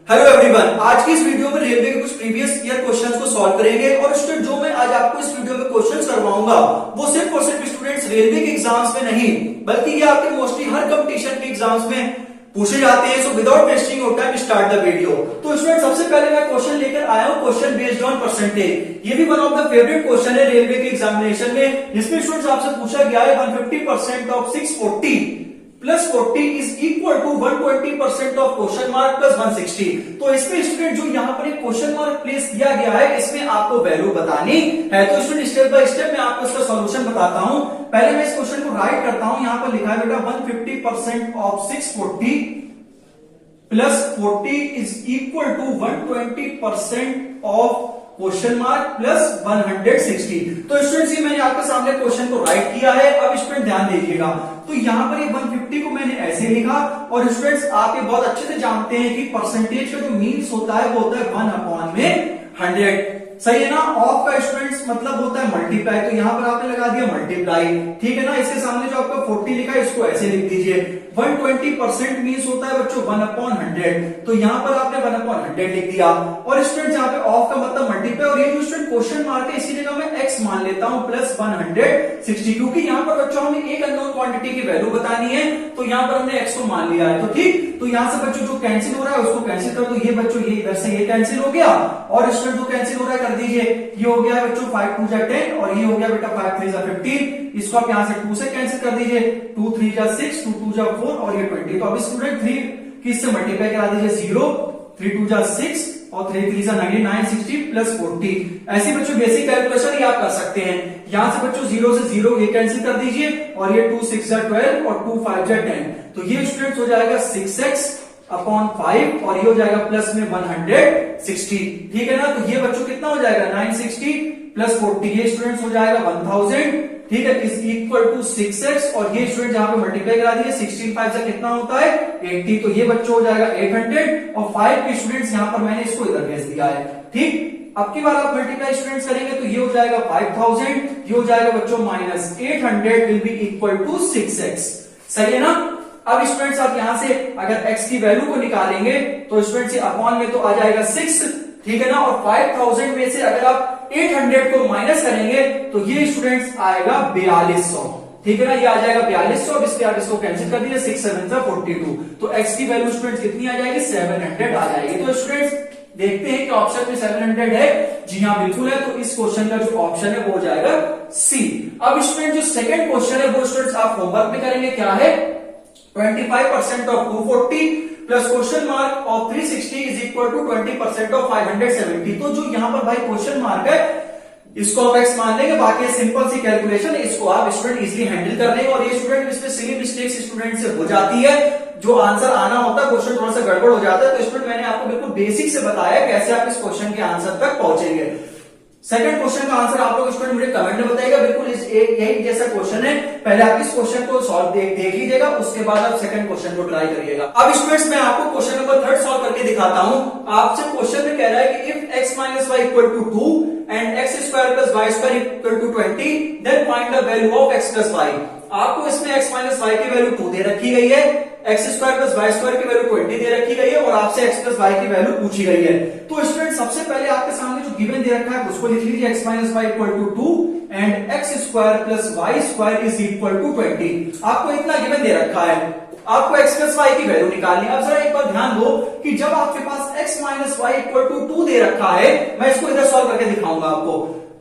Hello everyone, आज की इस वीडियो में रेलवे के कुछ प्रीवियस ईयर क्वेश्चंस को सॉल्व करेंगे और स्टूडेंट जो मैं आज आपको इस वीडियो में क्वेश्चंस करवाऊंगा वो सिर्फ और सिर्फ स्टूडेंट्स रेलवे के एग्जाम्स में नहीं बल्कि ये आपके मोस्टली हर कंपटीशन के एग्जाम्स में पूछे जाते हैं। So without wasting your time start the video. तो स्टूडेंट सबसे पहले मैं क्वेश्चन लेकर आया हूं, क्वेश्चन बेस्ड ऑन परसेंटेज। ये भी one of the favourite question है रेलवे के एग्जामिनेशन में, जिसमें स्टूडेंट्स आपसे पूछा गया है 150% of 640 plus 40 is equal to 120% of question mark plus 160। तो इसमें स्टूडेंट जो यहाँ पर एक क्वेश्चन मार्क प्लेस किया गया है, इसमें आपको वैल्यू बतानी है। तो स्टूडेंट स्टेप बाय स्टेप मैं आपको इसका सॉल्यूशन बताता हूं। पहले मैं इस क्वेश्चन को राइट करता हूं। यहाँ पर लिखा है बेटा 150% of 640 plus 40 is equal to 120% of question mark plus 160। तो स्टूडेंट्स ये मैंने आपके सामने क्वेश्चन को राइट किया है। अब स्टूडेंट ध्यान दीजिएगा, तो यहाँ पर ये 150 को मैंने ऐसे लिखा और स्टूडेंट्स आप ये बहुत अच्छे से जानते हैं कि परसेंटेज का जो मीन्स होता है वो होता है 1/100। सही है ना। ऑफ का स्टूडेंट्स मतलब होता है मल्टीप्लाई, तो यहाँ पर आपने लगा दिया मल्टीप्लाई, ठीक है ना। इसके सामने जो आपका 40 लिखा है इसको ऐसे लिख दीजिए। 120% मीन्स होता है बच्चों 1/100, तो यहाँ पर आपने 1/100 लिख दिया। और स्टूडेंट यहाँ पे ऑफ का मतलब मल्टीप्लाई, और ये जो स्टूडेंट क्वेश्चन मार्क है इसी जगह मैं x मान लेता हूं प्लस 160, क्योंकि यहाँ पर बच्चों हमें एक अननोन क्वांटिटी की वैल्यू बतानी है, तो यहाँ पर हमने x को मान लिया है। तो ठीक, तो यहाँ से बच्चों जो कैंसिल हो रहा है उसको कैंसिल कर दो। ये बच्चों ये इधर से ये कैंसिल हो गया, और स्टूडेंट जो कैंसिल हो रहा है कर दीजिए। ये हो गया बच्चों 5 2 जा 10 और ये हो गया बेटा 5 3 जा 15। इसको आप यहां से 2 से कैंसिल कर दीजिए। 2 3 जा 6, 2 2 जा 4 और ये 20। तो अब स्टूडेंट 3 किससे मल्टीप्लाई करा दीजिए 0, 3 2 जा 6 और 3 3 जा 960 प्लस 40। ऐसी बच्चों बेसिक कैलकुलेशन ही आप कर सकते हैं। यहां से बच्चों 0 से 0 ये कैंसिल कर दीजिए और ये 2 6 जा 12 और 2 5 जा 10। तो ये स्टूडेंट हो जाएगा 6x अपॉन 5 और ये हो जाएगा प्लस में 160, ठीक है ना। तो ये बच्चों कितना हो जाएगा 960 प्लस 40, ये स्टूडेंट्स हो जाएगा 1000, ठीक है, इज इक्वल टू 6x। और ये स्टूडेंट जहां पे मल्टीप्लाई करा दिए 16 5 से कितना होता है 80, तो ये बच्चों हो जाएगा 800 और 5 के स्टूडेंट्स यहां पर मैंने इसको इधर भेज दिया है। ठीक, अब की बार आप मल्टीप्लाई स्टूडेंट्स करेंगे तो ये हो जाएगा 5000, ये हो जाएगा बच्चों minus 800 will be equal to 6x। सही है ना। अब स्टूडेंट्स आप यहां से अगर x की वैल्यू को निकालेंगे तो स्टूडेंट्स अपॉन में तो आ जाएगा 6, ठीक है ना। और 5000 में से अगर आप 800 को माइनस करेंगे तो ये स्टूडेंट्स आएगा 4200, ठीक है ना। ये आ जाएगा 4200। अब इसलिए आप इसको कैंसिल कर दीजिए, 6 7 जा 42। तो x की वैल्यू स्टूडेंट्स कितनी आ जाएगी 700 आ जाएगी। तो स्टूडेंट्स देखते हैं कि ऑप्शन में 700 है। जी हाँ बिल्कुल है। तो इस क्वेश्चन का जो ऑप्शन है वो हो जाएगा सी। अब स्टूडेंट जो सेकंड क्वेश्चन है वो स्टूडेंट्स आप होमवर्क में करेंगे। क्या है 25% of 240 plus question mark of 360 is equal to 20% of 570। तो जो यहां पर भाई क्वेश्चन मार्क है इसको आप x मान लेंगे, बाकी सिंपल सी कैलकुलेशन है, इसको आप स्टूडेंट इजीली हैंडल कर लेंगे। और ये स्टूडेंट इसमें सिली मिस्टेक्स स्टूडेंट से हो जाती है, जो आंसर आना होता है क्वेश्चन थोड़ा सा गड़बड़ हो जाता है। तो स्टूडेंट मैंने आपको बिल्कुल बेसिक से बताया कैसे आप इस क्वेश्चन के आंसर तक पहुंचेंगे। सेकंड क्वेश्चन का आंसर आप लोग स्टूडेंट मुझे कमेंट में बताइएगा। बिल्कुल यही जैसा क्वेश्चन है, पहले आप इस क्वेश्चन को सॉल्व देख लीजिएगा, उसके बाद आप सेकंड क्वेश्चन को ट्राई करिएगा। अब स्टूडेंट्स मैं आपको क्वेश्चन नंबर 3 सॉल्व करके दिखाता हूं। आपसे क्वेश्चन में कह रहा है कि if x minus y equal to 2 and x square plus y square equal to 20 then find the value of x plus y. आपको इसमें x माइनस वाई की वैल्यू 2 दे रखी गई है, x square plus y square की value 20 दे रखी गई है और आपसे x प्लस वाई की वैल्यू पूछी गई है। तो स्टूडेंट सबसे पहले आपके सामने जो गिवन दे रखा है उसको लिख लीजिए, x minus y equal to 2 and x square plus y square is equal to 20। आपको इतना गिवन दे रखा है, आपको x प्लस वाई की वैल्यू निकालनी है। अब जरा एक बार ध्यान दो कि जब आपके पास x minus y equal to 2 दे रखा है, मैं इसको इधर सॉल्व करके दिखाऊंगा आपको।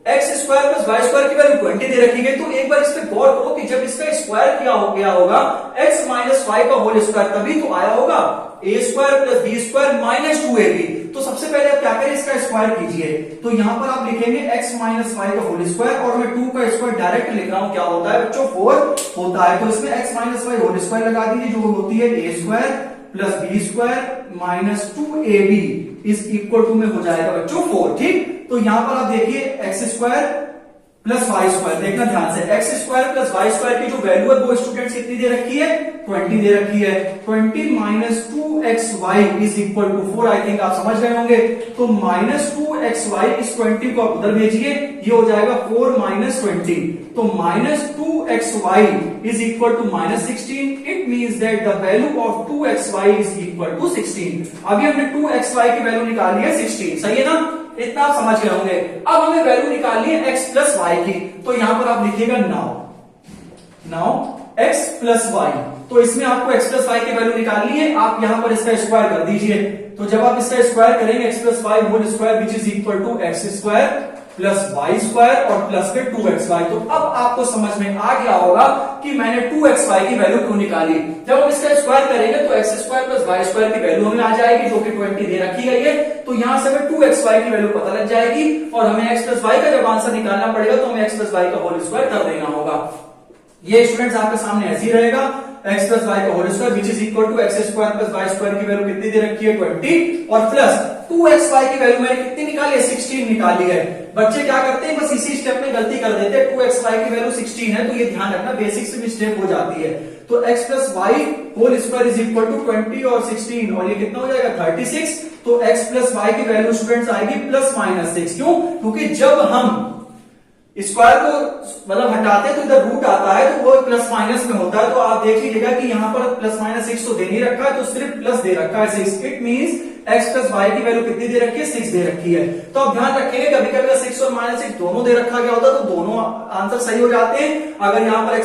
x square plus y square की वैल्यू 20 दे रखी गई, तो एक बार इस पे गौर करो कि जब इसका स्क्वायर किया हो गया होगा x माइनस वाई का होल स्क्वायर, तभी तो आया होगा a square plus b square minus 2ab। तो सबसे पहले आप क्या करें, इसका स्क्वायर कीजिए। तो यहां पर आप लिखेंगे x माइनस वाई का होल स्क्वायर, और मैं 2 का स्क्वायर डायरेक्ट लिख रहा हूं, क्या होता है बच्चों 4 होता है। तो इसमें x minus y whole square लगा दीजिए, जो होती है a square plus b square minus 2ab is equal to में हो जाएगा बच्चों 4। ठीक, तो यहां पर आप देखिए x square plus y square. देखना ध्यान से, x square plus y square की जो वैल्यू है वो स्टूडेंट्स कितनी दे रखी है, 20 दे रखी है। 20 minus 2xy is equal to 4। I think आप समझ गए होंगे। तो माइनस 2xy इस 20 को आप उधर भेजिए, ये हो जाएगा 4 माइनस 20। तो minus 2xy is equal to minus 16। It means that the value of 2xy is equal to 16। अभी हमने 2xy की वैल्यू निकाली है 16, सही है ना, इतना आप समझ गए होंगे। अब हमें वैल्यू निकालनी है x प्लस वाई की। तो यहां पर आप लिखिएगा नाउ x प्लस वाई। तो इसमें आपको x प्लस वाई की वैल्यू निकालनी है। आप यहां पर इसका स्क्वायर कर दीजिए। तो जब आप इसका स्क्वायर करेंगे x plus y whole square which is equal to x square plus y square और प्लस में 2xy। तो अब आपको समझ में आ गया होगा कि मैंने 2xy की वैल्यू क्यों निकाली। जब हम इसका स्क्वायर करेंगे तो x square plus y square की वैल्यू हमें आ जाएगी जो कि 20 दे रखी गई है। तो यहां से हमें 2xy की वैल्यू पता लग जाएगी और हमें x प्लस वाई का जब आंसर निकालना पड़ेगा तो हमें x प्लस वाई का होल स्क्वायर कर देना होगा। ये स्टूडेंट्स आपके सामने ऐसे ही रहेगा, x प्लस वाई का whole square which is equal to x square plus y square की वैल्यू कितनी दे रखी है 20 और प्लस 2xy की वैल्यू मैंने कितनी निकाली है 16 निकाली है। बच्चे क्या करते हैं बस इसी स्टेप में गलती कर देते हैं। 2xy की वैल्यू 16 है तो ये ध्यान रखना बेसिक से मिस्टेक हो जाती है। तो x plus y whole square is equal to 20 और 16 और ये कितना हो जाएगा 36। तो x प्लस वाई की वैल्यू स्टूडेंट्स आएगी प्लस माइनस 6। क्यों? क्योंकि जब हम स्क्वायर को मतलब हटाते हैं तो इधर रूट आता है तो वो प्लस माइनस में होता है। तो आप देख लीजिएगा कि यहाँ पर प्लस माइनस 6 तो दे नहीं रखा है तो सिर्फ प्लस दे रखा है 6। It means x plus y की वैल्यू कितनी दे रखी है 6 दे रखी है। तो आप ध्यान रखेंगे कभी कभी 6 और माइनस 6 दोनों दे रखा गया होता है तो दोनों आंसर सही हो जाते हैं। अगर यहाँ पर x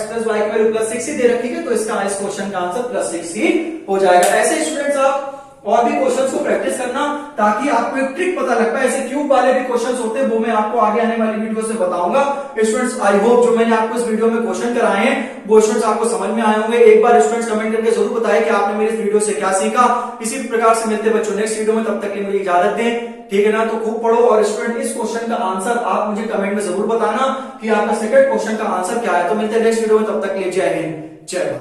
प्लस वाई की वैल्यू प्लस 6 ही दे रखी है तो इसका इस क्वेश्चन का आंसर प्लस 6 ही हो जाएगा। ऐसे स्टूडेंट्स आप और भी क्वेश्चंस को प्रैक्टिस करना ताकि आपको एक ट्रिक पता लग पाए। ऐसे क्यूब वाले भी क्वेश्चंस होते हैं वो मैं आपको आगे आने वाली वीडियो से बताऊंगा। स्टूडेंट्स आई होप जो मैंने आपको इस वीडियो में क्वेश्चन कराए हैं वो स्टूडेंट्स आपको समझ में आए होंगे। एक बार स्टूडेंट्स कमेंट करके जरूर बताएं कि आपने मेरी इस वीडियो से क्या सीखा। इसी प्रकार से मिलते बच्चों नेक्स्ट वीडियो में, तब तक के लिए मुझे इजाजत दें, ठीक है ना। तो खूब पढ़ो और स्टूडेंट इस क्वेश्चन का आंसर आप मुझे कमेंट में जरूर बताना कि आपका सेकंड क्वेश्चन का आंसर क्या है। तो मिलते हैं नेक्स्ट वीडियो में, तब तक के लिए जय हिंद जय भारत।